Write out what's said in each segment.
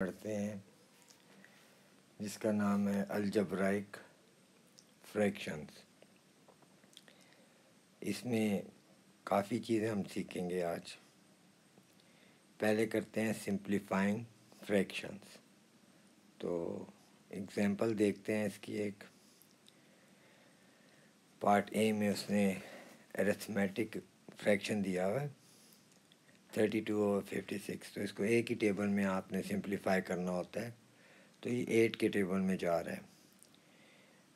पढ़ते हैं जिसका नाम है अलजब्राइक फ्रैक्शंस। इसमें काफ़ी चीज़ें हम सीखेंगे आज। पहले करते हैं सिंप्लीफाइंग फ्रैक्शंस। तो एग्जांपल देखते हैं इसकी। एक पार्ट ए में उसने अरिथमेटिक फ्रैक्शन दिया हुआ है 32/56। तो इसको एक ही टेबल में आपने सिंप्लीफाई करना होता है। तो ये 8 के टेबल में जा रहा है।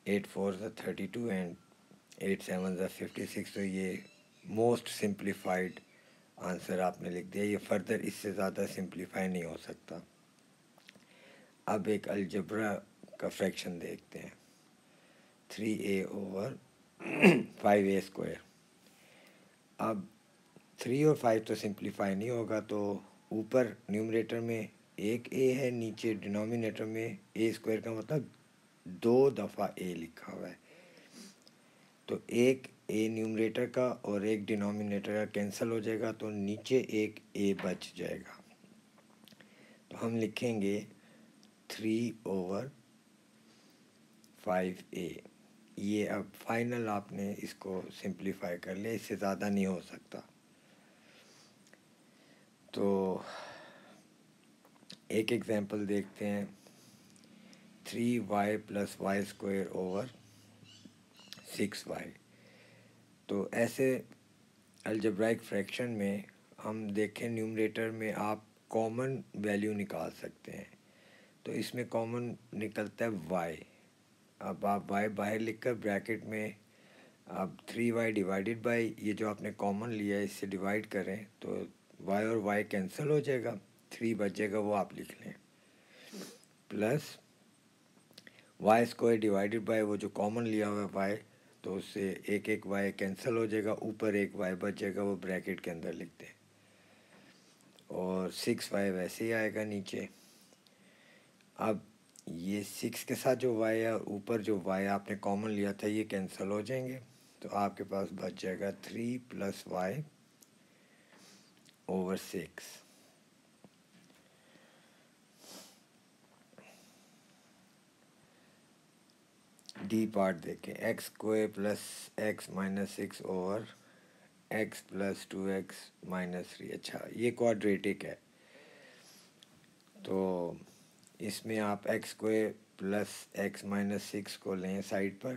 8 4 32 एंड 8 7 56। तो ये मोस्ट सिंप्लीफाइड आंसर आपने लिख दिया। ये फर्दर इससे ज़्यादा सिंप्लीफाई नहीं हो सकता। अब एक अलजब्रा का फ्रैक्शन देखते हैं 3a/5a²। अब 3 और 5 तो सिंप्लीफाई नहीं होगा, तो ऊपर न्यूमरेटर में एक a है, नीचे डिनोमिनेटर में a² का मतलब 2 दफ़ा a लिखा हुआ है। तो एक a न्यूमरेटर का और एक डिनोमिनेटर का कैंसिल हो जाएगा, तो नीचे एक a बच जाएगा। तो हम लिखेंगे 3/5a। ये अब फाइनल आपने इसको सिंप्लीफाई कर लिया, इससे ज़्यादा नहीं हो सकता। तो एक एग्जांपल देखते हैं 3y + y²/6y। तो ऐसे अलजेब्राइक फ्रैक्शन में हम देखें न्यूमरेटर में आप कॉमन वैल्यू निकाल सकते हैं। तो इसमें कॉमन निकलता है y। अब आप y बाहर लिखकर ब्रैकेट में अब 3y डिवाइडेड बाई ये जो आपने कॉमन लिया है इससे डिवाइड करें तो y और y कैंसिल हो जाएगा, 3 बचेगा, वो आप लिख लें, प्लस y² डिवाइडेड बाई वो जो कॉमन लिया हुआ है y, तो उससे एक y कैंसिल हो जाएगा, ऊपर एक y बचेगा, वो ब्रैकेट के अंदर लिख दें, और 6y वैसे ही आएगा नीचे। अब ये 6 के साथ जो y है और ऊपर जो y आपने कॉमन लिया था ये कैंसिल हो जाएंगे, तो आपके पास बच जाएगा 3 + y/6। डी पार्ट देखें, x² + x - 6/x + 2x - 3। अच्छा, ये क्वाड्रेटिक है, तो इसमें आप x² + x - 6 को लें साइड पर।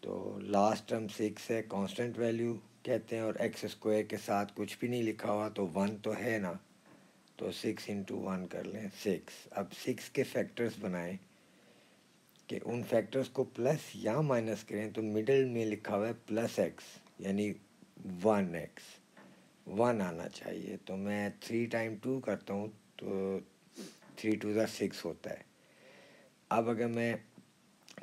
तो लास्ट टर्म 6 है, कांस्टेंट वैल्यू कहते हैं, और x² के साथ कुछ भी नहीं लिखा हुआ तो 1 तो है ना, तो 6 × 1 कर लें 6। अब 6 के फैक्टर्स बनाएं कि उन फैक्टर्स को प्लस या माइनस करें, तो मिडिल में लिखा हुआ है +x यानी 1x, 1 आना चाहिए। तो मैं 3 × 2 करता हूँ तो 3 × 2 = 6 होता है। अब अगर मैं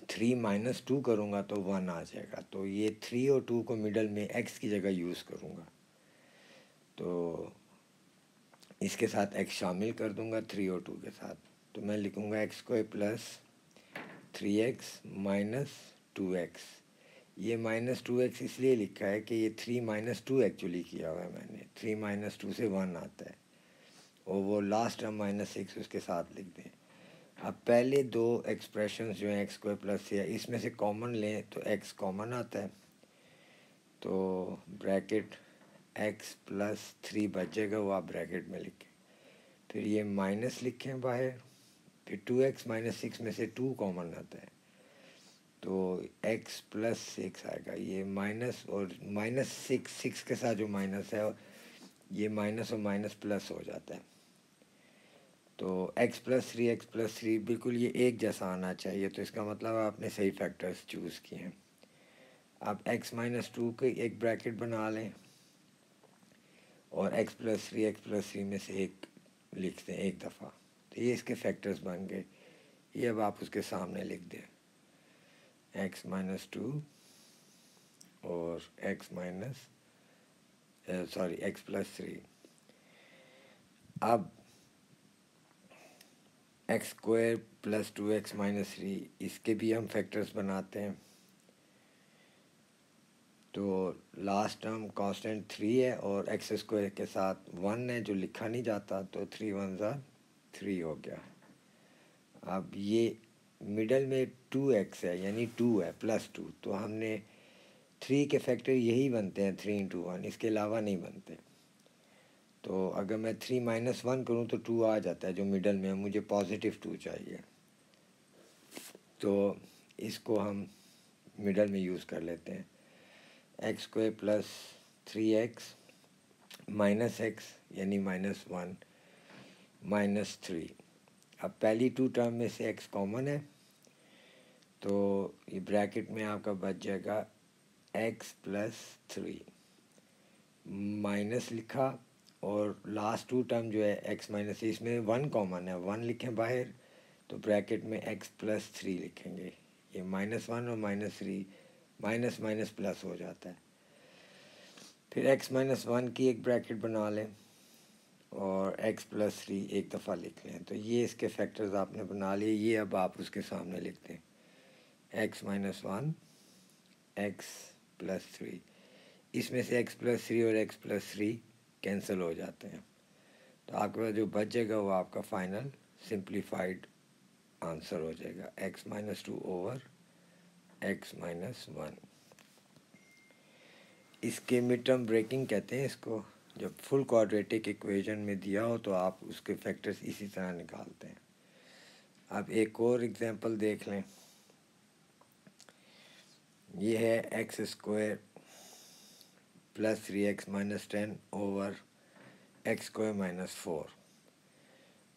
3 - 2 करूँगा तो 1 आ जाएगा। तो ये 3 और 2 को मिडल में x की जगह यूज़ करूँगा, तो इसके साथ x शामिल कर दूँगा 3 और 2 के साथ। तो मैं लिखूँगा x² + 3x - 2x। ये -2x इसलिए लिखा है कि ये 3 - 2 एक्चुअली किया हुआ है मैंने। 3 - 2 से 1 आता है, और वो लास्ट टर्म -6 उसके साथ लिख दें। अब पहले दो एक्सप्रेशंस जो हैं x² + है, इसमें से कॉमन लें तो x कॉमन आता है, तो ब्रैकेट x + 3 बचेगा, वो आप ब्रैकेट में लिखें। फिर ये माइनस लिखें बाहर, फिर 2x - 6 में से 2 कॉमन आता है, तो x + 6 आएगा। ये माइनस और -6 के साथ जो माइनस है ये माइनस और माइनस प्लस हो जाता है, तो x + 3 x + 3 बिल्कुल ये एक जैसा आना चाहिए। तो इसका मतलब आपने सही फैक्टर्स चूज़ किए हैं। अब x - 2 के एक ब्रैकेट बना लें और x + 3 x + 3 में से एक लिख दें एक दफ़ा, तो ये इसके फैक्टर्स बन गए। ये अब आप उसके सामने लिख दें x - 2 और x + 3। अब x² + 2x - 3 इसके भी हम फैक्टर्स बनाते हैं। तो लास्ट टर्म कांस्टेंट 3 है और x² के साथ 1 है जो लिखा नहीं जाता, तो 3 × 1 = 3 हो गया। अब ये मिडल में 2x है यानी 2 है +2, तो हमने 3 के फैक्टर यही बनते हैं 3 × 1, इसके अलावा नहीं बनते। तो अगर मैं 3 - 1 करूँ तो 2 आ जाता है जो मिडल में है, मुझे +2 चाहिए, तो इसको हम मिडल में यूज़ कर लेते हैं। x² + 3x -x यानी -1 -3। अब पहली 2 टर्म में से x कॉमन है, तो ये ब्रैकेट में आपका बच जाएगा x + 3 माइनस लिखा, और लास्ट 2 टर्म जो है x - इसमें 1 कॉमन है, 1 लिखें बाहर, तो ब्रैकेट में x + 3 लिखेंगे। ये -1 और -3 माइनस माइनस प्लस हो जाता है। फिर x - 1 की एक ब्रैकेट बना लें और x + 3 एक दफ़ा लिख लें। तो ये इसके फैक्टर्स आपने बना लिए, ये अब आप उसके सामने लिखते हैं x - 1 x + 3। इसमें से x + 3 और x + 3 कैंसिल हो जाते हैं, तो आपके पास जो बच जाएगा वो आपका फाइनल सिंप्लीफाइड आंसर हो जाएगा x - 2 ओवर x - 1। इसके मिड टर्म ब्रेकिंग कहते हैं इसको। जब फुल क्वाड्रेटिक इक्वेशन में दिया हो तो आप उसके फैक्टर्स इसी तरह निकालते हैं। अब एक और एग्जांपल देख लें। ये है x² + 3x - 10 ओवर x² - 4।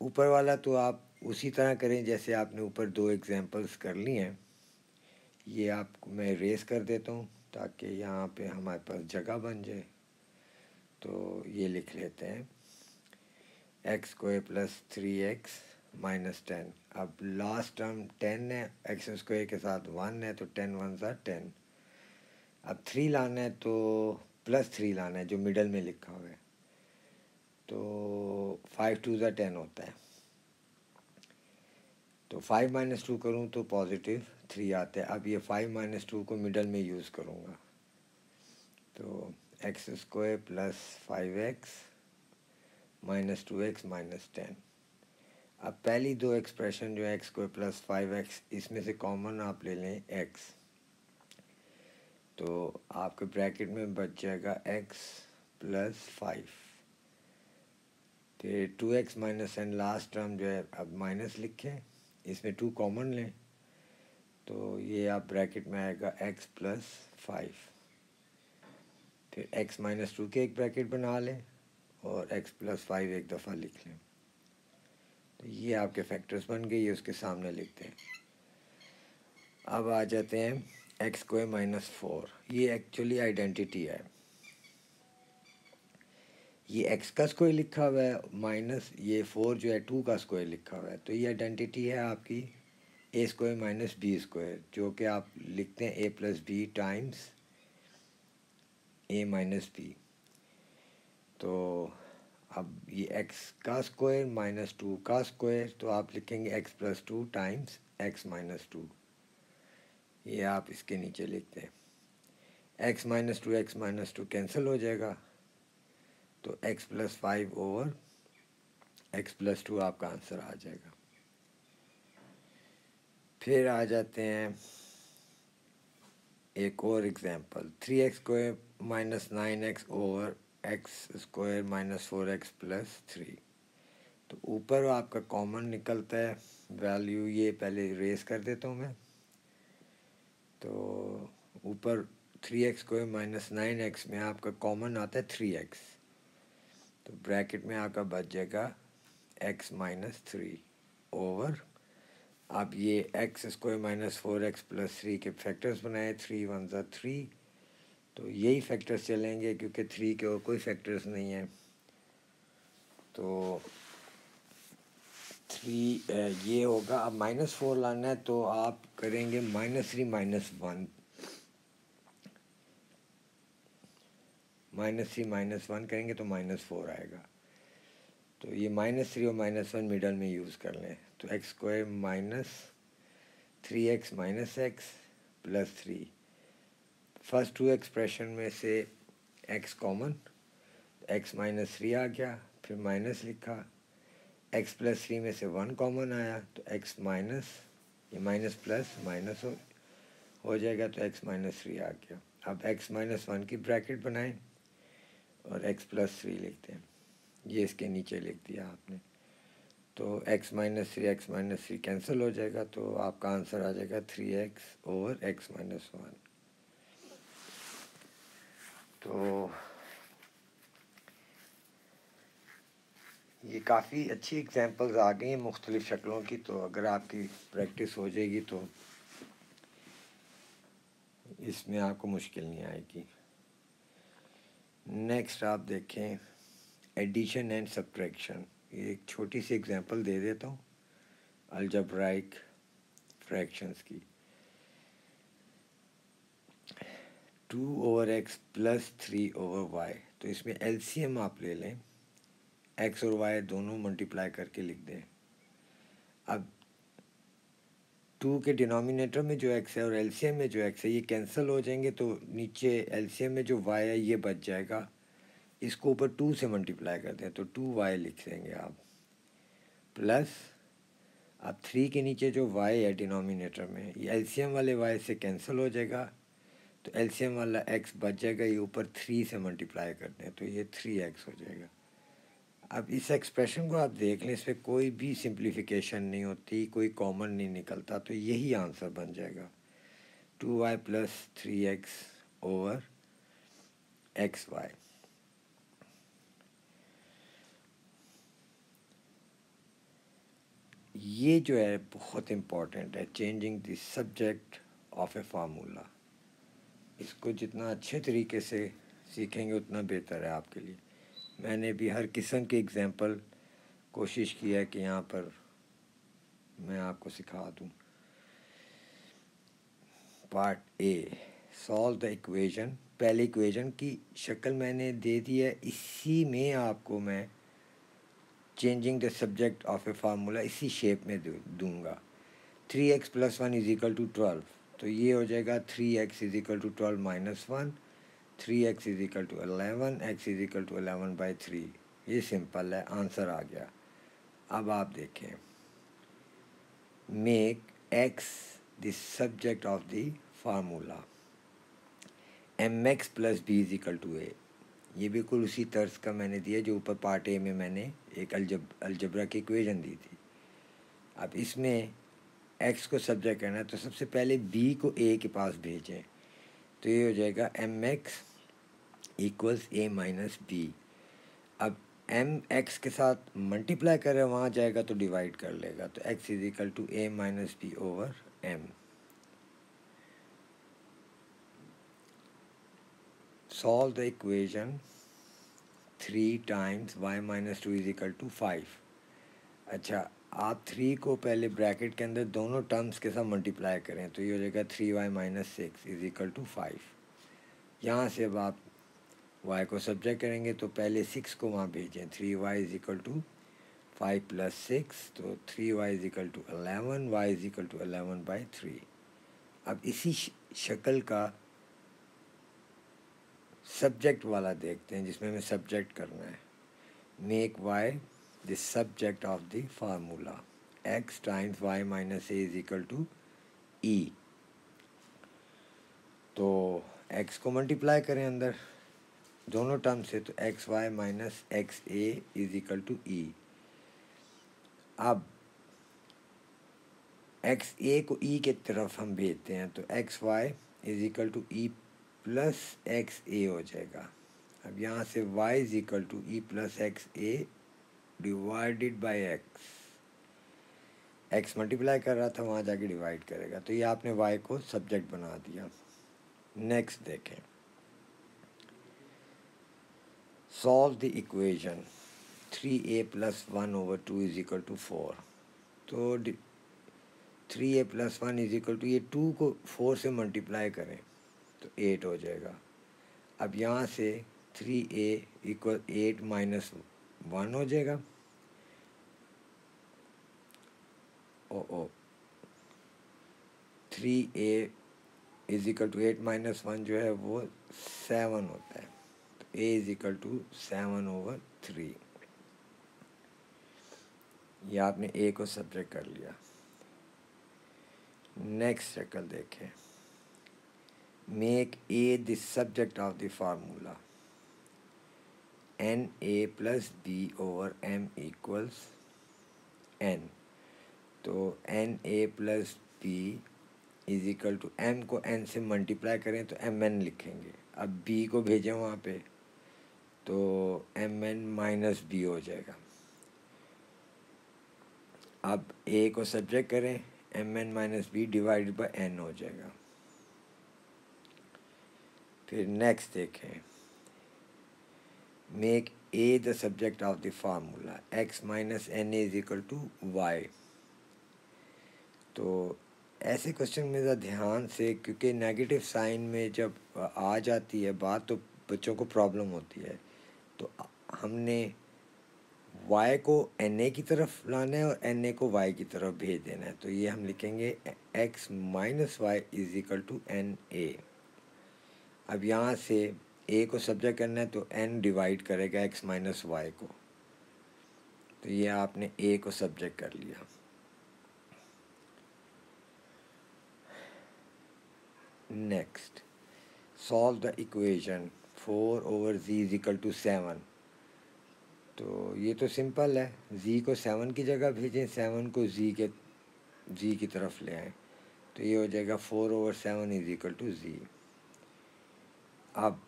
ऊपर वाला तो आप उसी तरह करें जैसे आपने ऊपर 2 एग्जांपल्स कर ली हैं। ये आपको मैं इरेज कर देता हूँ ताकि यहाँ पे हमारे पास जगह बन जाए। तो ये लिख लेते हैं x² + 3x - 10। अब लास्ट टर्म 10 है, x² के साथ 1 है, तो 10 × 1 = 10। अब 3 लाना है तो +3 लाना है जो मिडल में लिखा हुआ है, तो 5 × 2 = 10 होता है। तो 5 - 2 करूँ तो +3 आता है। अब ये 5 - 2 को मिडल में यूज़ करूँगा, तो x² + 5x - 2x - 10। अब पहली 2 एक्सप्रेशन जो है x² + 5x, इसमें से कॉमन आप ले लें x, तो आपके ब्रैकेट में बच जाएगा x + 5। फिर 2x - n लास्ट टर्म जो है अब माइनस लिखें, इसमें 2 कॉमन लें, तो ये आप ब्रैकेट में आएगा x + 5। फिर x - 2 के एक ब्रैकेट बना लें और x + 5 एक दफ़ा लिख लें। तो ये आपके फैक्टर्स बन गए, ये उसके सामने लिखते हैं। अब आ जाते हैं x² - 4। ये एक्चुअली आइडेंटिटी है, ये x का स्क्वायर लिखा हुआ है माइनस ये 4 जो है 2 का स्क्वायर लिखा हुआ है, तो ये आइडेंटिटी है आपकी a² - b², जो कि आप लिखते हैं a + b times a - b। तो अब ये x का स्क्वायर - 2 का स्क्वायर, तो आप लिखेंगे x + 2 टाइम्स x - 2। ये आप इसके नीचे लिखते हैं x - 2 x - 2 कैंसिल हो जाएगा, तो x + 5 ओवर x + 2 आपका आंसर आ जाएगा। फिर आ जाते हैं एक और example, 3x² - 9x over x² - 4x + 3। तो ऊपर आपका कॉमन निकलता है वैल्यू, ये पहले इरेज कर देता हूँ मैं। तो ऊपर 3x² - 9x में आपका कॉमन आता है 3x, तो ब्रैकेट में आपका बच जाएगा x - 3 ओवर, अब ये x² - 4x + 3 के फैक्टर्स बनाए, 3 × 1 = 3, तो यही फैक्टर्स चलेंगे क्योंकि 3 के और कोई फैक्टर्स नहीं है। तो 3 ये होगा। अब -4 लाना है तो आप करेंगे -3 - 1, -3 - 1 करेंगे तो -4 आएगा। तो ये -3 और -1 मिडल में यूज़ कर लें, तो x² - 3x - x + 3। First 2 expression में से x कॉमन, x - 3 आ गया, फिर माइनस लिखा, x प्लस 3 में से 1 कॉमन आया तो x माइनस, ये माइनस प्लस माइनस हो जाएगा तो x माइनस 3 आ गया। अब x माइनस 1 की ब्रैकेट बनाएं और x प्लस 3 लिखते हैं, ये इसके नीचे लिख दिया आपने। तो x माइनस 3 कैंसिल हो जाएगा तो आपका आंसर आ जाएगा 3x ओवर x माइनस 1। तो ये काफ़ी अच्छी एग्जांपल्स आ गई हैं मुख्तलिफ़ शक्लों की, तो अगर आपकी प्रैक्टिस हो जाएगी तो इसमें आपको मुश्किल नहीं आएगी। नेक्स्ट आप देखें एडिशन एंड सब्ट्रैक्शन। ये एक छोटी सी एग्जांपल दे देता हूँ अलजेब्राइक फ्रैक्शंस की। 2/x प्लस 3/y, तो इसमें एलसीएम आप ले लें, x और y दोनों मल्टीप्लाई करके लिख दें। अब 2 के डिनोमिनेटर में जो x है और एलसीएम में जो x है ये कैंसिल हो जाएंगे, तो नीचे एलसीएम में जो y है ये बच जाएगा, इसको ऊपर 2 से मल्टीप्लाई करते हैं तो 2y लिख देंगे आप, प्लस अब 3 के नीचे जो y है डिनोमिनेटर में, ये एलसीएम वाले y से कैंसिल हो जाएगा तो एलसीएम वाला x बच जाएगा, ये ऊपर 3 से मल्टीप्लाई करते हैं तो ये 3x हो जाएगा। अब इस एक्सप्रेशन को आप देख लें, इसमें कोई भी सिंप्लीफिकेशन नहीं होती, कोई कॉमन नहीं निकलता, तो यही आंसर बन जाएगा 2y plus 3x over xy। ये जो है बहुत इम्पॉर्टेंट है, changing the subject of A formula. इसको जितना अच्छे तरीके से सीखेंगे उतना बेहतर है आपके लिए। मैंने भी हर किस्म के एग्जांपल कोशिश की है कि यहाँ पर मैं आपको सिखा दूँ। Part A, solve the equation. पहले इक्वेशन की शक्ल मैंने दे दी है, इसी में आपको मैं changing the subject of A formula इसी शेप में दूंगा। 3x plus 1 is equal to 12, तो ये हो जाएगा 3x is equal to 12 minus 1, 3x is equal to 11, x is equal to 11/3। ये सिंपल है, आंसर आ गया। अब आप देखें, make x the subject of the formula, mx plus B is equal to A. ये बिल्कुल उसी तर्ज का मैंने दिया जो ऊपर पार्ट ए में मैंने एक अलजबरा की इक्वेशन दी थी। अब इसमें x को सब्जेक्ट करना है तो सबसे पहले b को a के पास भेजें, तो ये हो जाएगा mx equals a minus B. अब m x के साथ मल्टीप्लाई कर रहे हैं, वहाँ जाएगा तो डिवाइड कर लेगा, तो x is equal to a minus B over m। Solve the equation 3 times y minus 2 is equal to 5। अच्छा, आप 3 को पहले ब्रैकेट के अंदर दोनों टर्म्स के साथ मल्टीप्लाई करें तो ये हो जाएगा 3y minus 6 is equal to 5। यहाँ से अब आप y को सब्जेक्ट करेंगे तो पहले 6 को वहाँ भेजें, 3y is equal to 5 plus 6, तो 3y is equal to 11, y is equal to 11/3। अब इसी शक्ल का सब्जेक्ट वाला देखते हैं जिसमें हमें सब्जेक्ट करना है। Make y the subject of the formula, x times y minus A is equal to e। तो x को मल्टीप्लाई करें अंदर दोनों टर्म से, तो X Y minus X A is equal to E. अब एक्स ए को ई के तरफ हम भेजते हैं तो X Y is equal to E plus X A हो जाएगा। अब यहाँ से y is equal to E plus X A divided by X, X multiply कर रहा था वहाँ जाके डिवाइड करेगा, तो ये आपने y को सब्जेक्ट बना दिया। नेक्स्ट देखें, solve the equation 3a plus 1 over 2 is equal to 4। तो 3a plus 1 is equal to, ये 2 को 4 से मल्टीप्लाई करें तो 8 हो जाएगा। अब यहाँ से 3a इक्वल 8 माइनस 1 हो जाएगा। ओ 3a is equal to 8 minus 1 जो है वो 7 होता है, तो a इज इक्वल टू 7/3। ये आपने ए को सब्जेक्ट कर लिया। नेक्स्ट शक्ल देखें, make A the subject of the formula N A plus B over M equals N. तो N A plus B is equal to M को एन से मल्टीप्लाई करें तो एम एन लिखेंगे। अब बी को भेजें वहाँ पे तो एम एन माइनस बी हो जाएगा। अब ए को सब्जेक्ट करें, M N minus B divided by N हो जाएगा। फिर नेक्स्ट देखें, make A the subject of the formula X minus N is equal to Y. तो ऐसे क्वेश्चन में ज़रा ध्यान से, क्योंकि नेगेटिव साइन में जब आ जाती है बात तो बच्चों को प्रॉब्लम होती है। तो हमने y को na की तरफ लाना है और na को y की तरफ भेज देना है। तो ये हम लिखेंगे x minus Y is equal to N A. अब यहाँ से a को सब्जेक्ट करना है तो n डिवाइड करेगा x माइनस वाई को। तो ये आपने a को सब्जेक्ट कर लिया। Next, solve the equation 4 over z is equal to 7। तो ये तो सिंपल है, z को 7 की जगह भेजें, 7 को z की तरफ ले आएँ। तो ये हो जाएगा 4 over 7 is equal to z। अब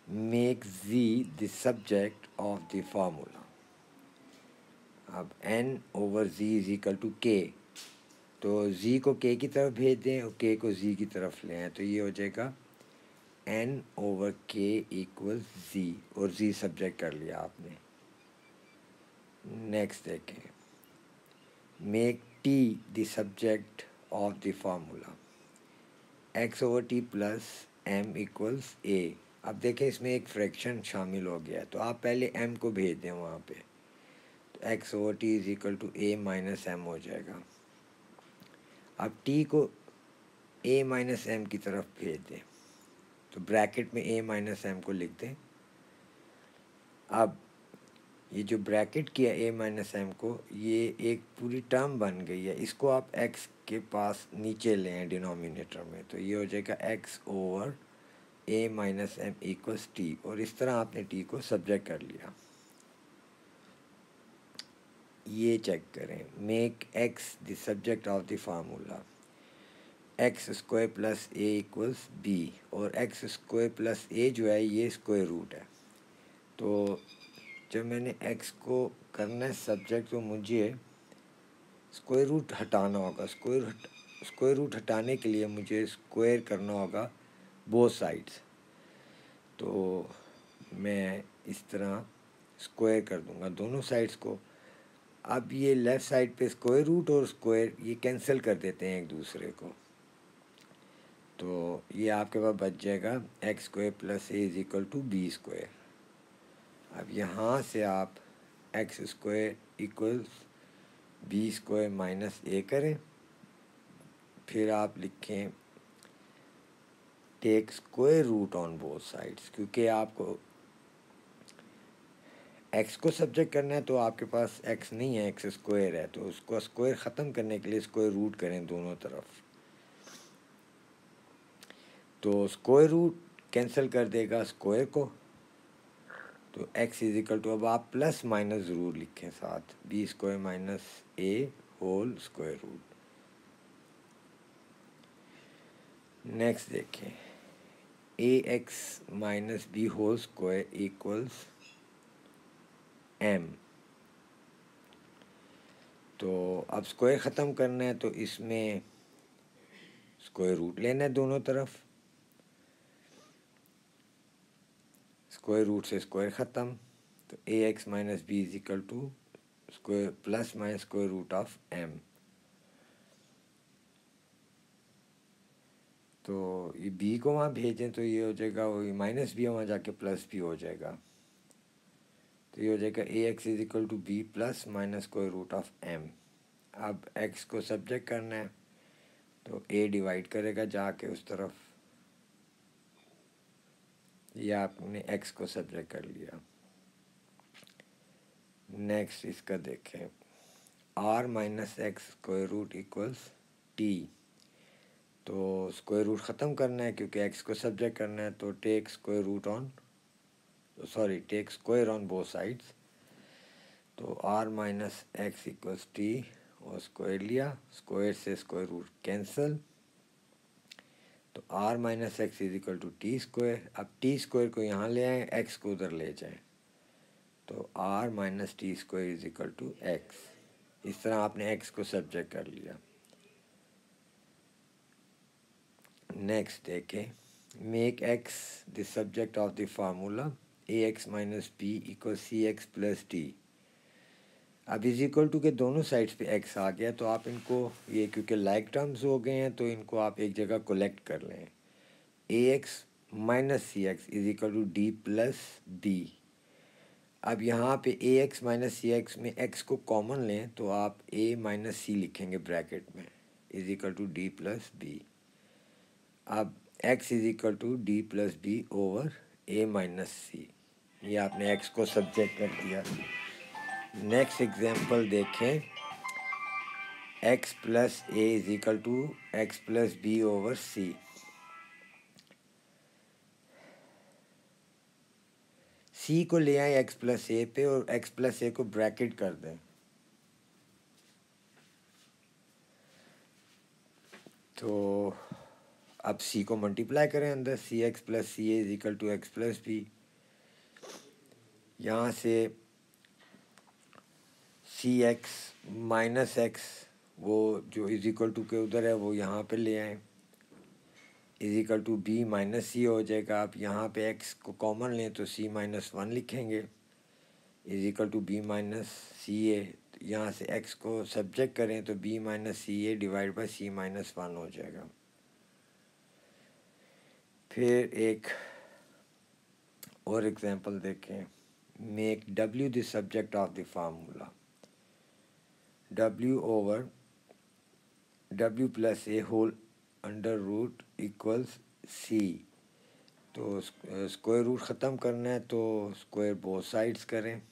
make z the subject of the formula. अब n over z is equal to k। तो z को k की तरफ भेज दें और k को z की तरफ ले आएँ। तो ये हो जाएगा n over k equal z, और z सब्जेक्ट कर लिया आपने। नेक्स्ट देखें, make t the subject of the formula x over t plus m equals a। अब देखें इसमें एक फ्रैक्शन शामिल हो गया है, तो आप पहले m को भेज दें वहाँ पे। तो x over t is equal to a minus m हो जाएगा। अब t को a माइनस m की तरफ भेज दें, तो ब्रैकेट में a माइनस m को लिख दें। अब ये जो ब्रैकेट किया a माइनस m को, ये एक पूरी टर्म बन गई है। इसको आप x के पास नीचे ले आए डिनोमिनेटर में। तो ये हो जाएगा x over a minus M equals T, और इस तरह आपने t को सब्जेक्ट कर लिया। ये चेक करें, make x the subject of the formula X square plus A equals B, और एक्स स्क्वायर प्लस ए जो है ये स्क्वायर रूट है। तो जब मैंने x को करना है सब्जेक्ट, तो मुझे स्क्वायर रूट हटाना होगा। स्क्वायर रूट हटाने के लिए मुझे स्क्वायर करना होगा बोथ साइड्स। तो मैं इस तरह स्क्वायर कर दूंगा दोनों साइड्स को। अब ये लेफ़्ट साइड पे स्क्वायर रूट और स्क्वायर ये कैंसिल कर देते हैं एक दूसरे को। तो ये आपके पास बच जाएगा X square plus A is equal to B square. अब यहाँ से आप X square equals B square minus A करें, फिर आप लिखें take square root on both sides. क्योंकि आपको x को सब्जेक्ट करना है तो आपके पास x नहीं है, x स्क्वायर है। तो उसको स्क्वायर ख़त्म करने के लिए स्क्वायर रूट करें दोनों तरफ। तो स्क्वायर रूट कैंसिल कर देगा स्क्वायर को। तो x इज इक्वल टू, अब आप प्लस माइनस ज़रूर लिखें साथ, B square minus A whole square root. Next देखें, A X minus B whole square equals m। तो अब स्क्वायर ख़त्म करना है तो इसमें स्क्वायर रूट लेना है दोनों तरफ। स्क्वायर रूट से स्क्वायर ख़त्म, तो A X minus B is equal to square plus minus square root of m। तो ये b को वहाँ भेजें तो ये हो जाएगा, वही माइनस बी वहाँ जाके प्लस भी हो जाएगा। तो ये हो जाएगा A X is equal to B plus minus square root of m। अब x को सब्जेक्ट करना है तो a डिवाइड करेगा जाके उस तरफ। ये आपने x को सब्जेक्ट कर लिया। नेक्स्ट इसका देखें, r minus X square root equals T. तो स्क्वायर रूट ख़त्म करना है क्योंकि x को सब्जेक्ट करना है, तो take square root on, sorry take square on both sides. तो r minus X equals T और स्क्वायर लिया, स्क्वायर से स्क्वायर रूट कैंसल, तो r minus X is equal to T square. अब टी स्क्वायर को यहाँ ले आएँ, x को उधर ले जाएं, तो r minus T square is equal to X. इस तरह आपने x को सब्जेक्ट कर लिया। नेक्स्ट देखें, make x the subject of the formula ax minus B equal C X plus D. अब इज इक्वल टू के दोनों साइड्स पे x आ गया, तो आप इनको, ये क्योंकि लाइक टर्म्स हो गए हैं, तो इनको आप एक जगह कलेक्ट कर लें। ax minus C X is equal to D plus B. अब यहाँ पे ax माइनस सी एक्स में x को कॉमन लें, तो आप a माइनस सी लिखेंगे ब्रैकेट में, is equal to D plus B. अब x is equal to D plus B over a minus C, ये आपने x को सब्जेक्ट कर दिया। नेक्स्ट एग्जांपल देखें, x plus A is equal to X plus B over सी। सी को ले आए x प्लस ए पे और x प्लस ए को ब्रैकेट कर दें, तो अब c को मल्टीप्लाई करें अंदर, C X plus C A is equal to X plus B. यहाँ से सी एक्स माइनस एक्स, वो जो इज इक्वल टू के उधर है वो यहाँ पे ले आए, is equal to B minus C हो जाएगा। आप यहाँ पे एक्स को कॉमन लें तो सी माइनस वन लिखेंगे, is equal to B minus C A. यहाँ से एक्स को सब्जेक्ट करें तो B minus C A divide by C minus one हो जाएगा। फिर एक और एग्जांपल देखें, make W the subject of the formula W over W plus A whole under root equals C. तो स्क्वायर रूट ख़त्म करना है, तो स्क्वायर बोथ साइड्स करें,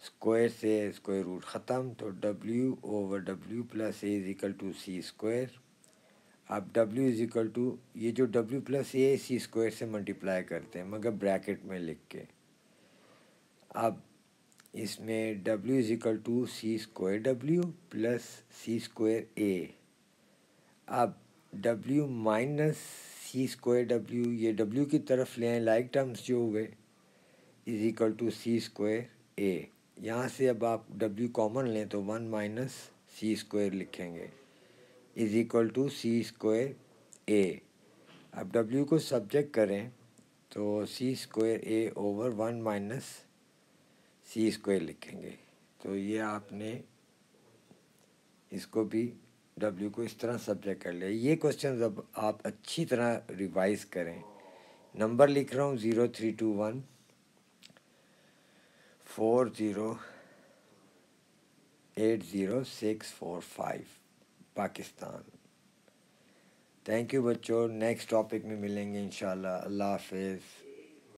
स्क्वायर से स्क्वायर रूट ख़त्म, तो W over W plus A is equal to C square. अब डब्ल्यू इज इक्वल टू, ये जो W plus A C square से मल्टीप्लाई करते हैं मगर ब्रैकेट में लिख के। अब इसमें W is equal to C square W plus C square A. अब W minus C square W, ये डब्ल्यू की तरफ ले आए, लाइक टर्म्स जो हुए, is equal to C square A. यहाँ से अब आप डब्ल्यू कॉमन लें तो वन माइनस सी स्क्वायर लिखेंगे, is equal to C square A. अब डब्ल्यू को सब्जेक्ट करें तो C square A over one minus C square लिखेंगे। तो ये आपने इसको भी डब्ल्यू को इस तरह सब्जेक्ट कर लिया। ये क्वेश्चन अब आप अच्छी तरह रिवाइज करें। नंबर लिख रहा हूँ 032140800645 पाकिस्तान। थैंक यू बच्चों, नेक्स्ट टॉपिक में मिलेंगे इंशाल्लाह। अल्लाह हाफिज़।